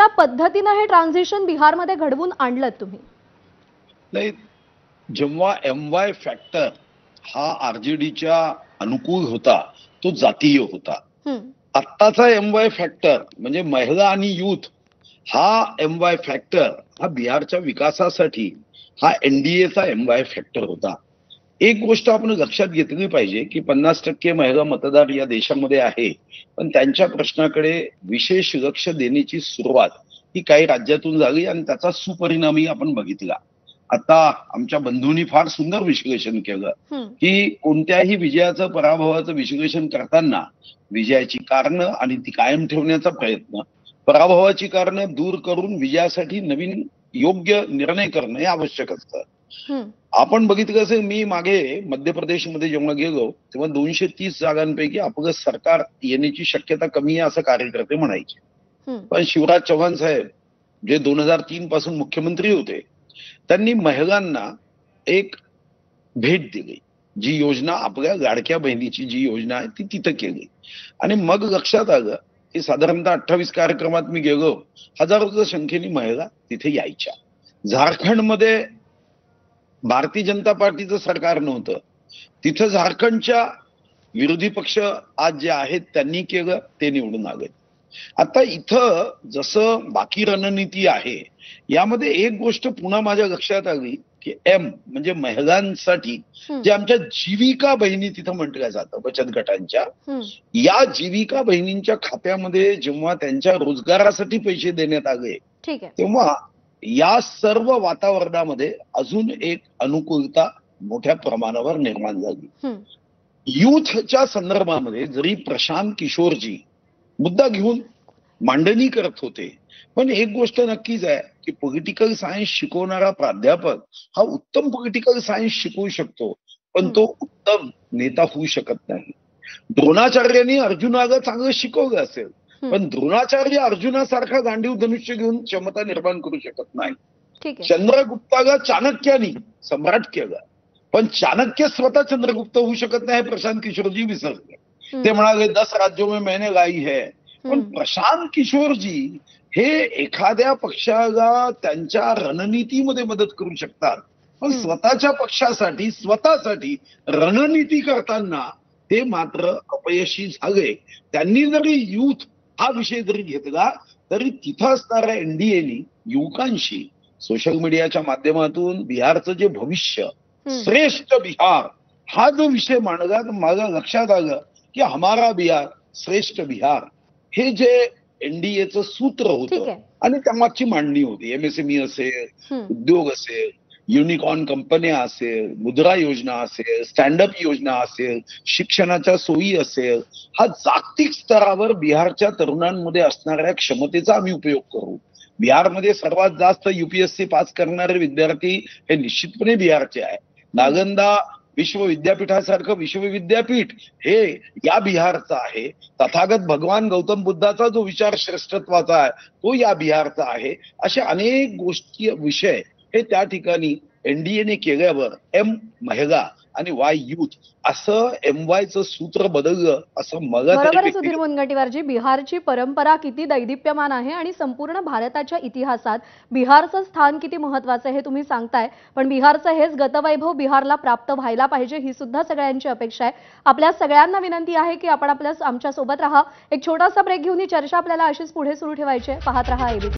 कशा पद्धतीने हे ट्रान्झिशन बिहारमध्ये घडवून आणलं तुम्ही? नाही, जेव्हा MY फॅक्टर हा आरजेडीच्या अनुकूल होता, तो जातीय होता. आत्ताचा MY फॅक्टर म्हणजे महिला आणि युथ हा MY फॅक्टर हा बिहारच्या विकासासाठी हा NDAचा MY फॅक्टर होता. एक गोष्ट आपण लक्षात घेतली पाहिजे की 50% महिला मतदार या देशामध्ये आहे, पण त्यांच्या प्रश्नाकडे विशेष लक्ष देण्याची सुरुवात ही काही राज्यातून झाली आणि त्याचा सुपरिणामही आपण बघितला. आता आमच्या बंधूंनी फार सुंदर विश्लेषण केलं की कोणत्याही विजयाचं पराभवाचं विश्लेषण करताना विजयाची कारणं आणि ती कायम ठेवण्याचा प्रयत्न, पराभवाची कारणं दूर करून विजयासाठी नवीन योग्य निर्णय करणं हे आवश्यक असतं. आपण बघितलं असेल, मी मागे मध्य प्रदेशमध्ये जेव्हा गेलो तेव्हा 230 जागांपैकी आपलं सरकार येण्याची शक्यता कमी आहे असं कार्यकर्ते म्हणायचे. पण शिवराज चौहान साहेब जे 2003 पासून मुख्यमंत्री होते, त्यांनी महिलांना एक भेट दिली. जी योजना आपल्या लाडक्या बहिणीची जी योजना आहे ती तिथं केली आणि मग लक्षात आलं की साधारणतः 28 कार्यक्रमात मी गेलो, हजारोच्या संख्येने महिला तिथे यायच्या. झारखंडमध्ये भारतीय जनता पार्टीचं सरकार नव्हतं, तिथं झारखंडच्या विरोधी पक्ष आज जे आहेत त्यांनी केलं, ते निवडून आले. आता इथं जसं बाकी रणनीती आहे, यामध्ये एक गोष्ट पुन्हा माझ्या लक्षात आली की M म्हणजे महिलांसाठी जे आमच्या जीविका बहिणी तिथं म्हटलं जातं बचत गटांच्या, या जीविका बहिणींच्या खात्यामध्ये जेव्हा त्यांच्या रोजगारासाठी पैसे देण्यात आले, तेव्हा या सर्व वातावरणामध्ये अजून एक अनुकूलता मोठ्या प्रमाणावर निर्माण झाली. युथच्या संदर्भामध्ये जरी प्रशांत किशोरजी मुद्दा घेऊन मांडणी करत होते, पण एक गोष्ट नक्कीच आहे की पॉलिटिकल सायन्स शिकवणारा प्राध्यापक हा उत्तम पॉलिटिकल सायन्स शिकवू शकतो, पण तो उत्तम नेता होऊ शकत नाही. द्रोणाचार्यांनी अर्जुनाला चांगलं शिकवलं असेल, पण द्रोणाचार्य अर्जुनासारखा गांडीव धनुष्य घेऊन क्षमता निर्माण करू शकत नाही. चंद्रगुप्ताला चाणक्यानी सम्राट केलं, पण चाणक्य स्वतः चंद्रगुप्त होऊ शकत नाही. प्रशांत किशोरजी विसरले. ते म्हणाले 10 राज्यों में मैंने लाई है. पण प्रशांत किशोरजी हे एखाद्या पक्षाला त्यांच्या रणनीतीमध्ये मदत करू शकतात, पण स्वतःच्या पक्षासाठी स्वतःसाठी रणनीती करताना ते मात्र अपयशी झाले. त्यांनी जरी युथ हा विषय जरी घेतला तरी तिथं असणाऱ्या NDAनी युवकांशी सोशल मीडियाच्या माध्यमातून बिहारचं जे भविष्य, श्रेष्ठ बिहार हा जो विषय मांडला, तर माझ्या लक्षात आलं की हमारा बिहार श्रेष्ठ बिहार हे जे NDAचं सूत्र होतं आणि त्यामागची मांडणी होती. MSME असेल, उद्योग असेल, युनिकॉर्न कंपन्या असेल, मुद्रा योजना असेल, स्टँडअप योजना असेल, शिक्षणाच्या सोयी असेल, हा जागतिक स्तरावर बिहारच्या तरुणांमध्ये असणाऱ्या क्षमतेचा आम्ही उपयोग करू. बिहारमध्ये सर्वात जास्त UPSC पास करणारे विद्यार्थी हे निश्चितपणे बिहारचे आहे. नालंदा विश्वविद्यापीठासारखं विश्वविद्यापीठ हे या बिहारचा आहे. तथागत भगवान गौतम बुद्धाचा जो विचार श्रेष्ठत्वाचा आहे तो या बिहारचा आहे. असे अनेक गोष्टी विषय हे त्या ठिकाणी NDAने केल्यावर M महिला आणि Y युथ असं MYचं सूत्र बदललं असं मला बरोबर. सुधीर मुनगंटीवारजी, बिहारची परंपरा किती दैदिप्यमान आहे आणि संपूर्ण भारताच्या इतिहासात बिहारचं स्थान किती महत्वाचं आहे हे तुम्ही सांगताय, पण बिहारचं हेच गतवैभव बिहारला प्राप्त व्हायला पाहिजे ही सुद्धा सगळ्यांची अपेक्षा आहे. आपल्या सगळ्यांना विनंती आहे की आपण आमच्या सोबत राहा. एक छोटासा ब्रेक घेऊन ही चर्चा आपल्याला अशीच पुढे सुरू ठेवायची आहे. पाहत रहा ABP.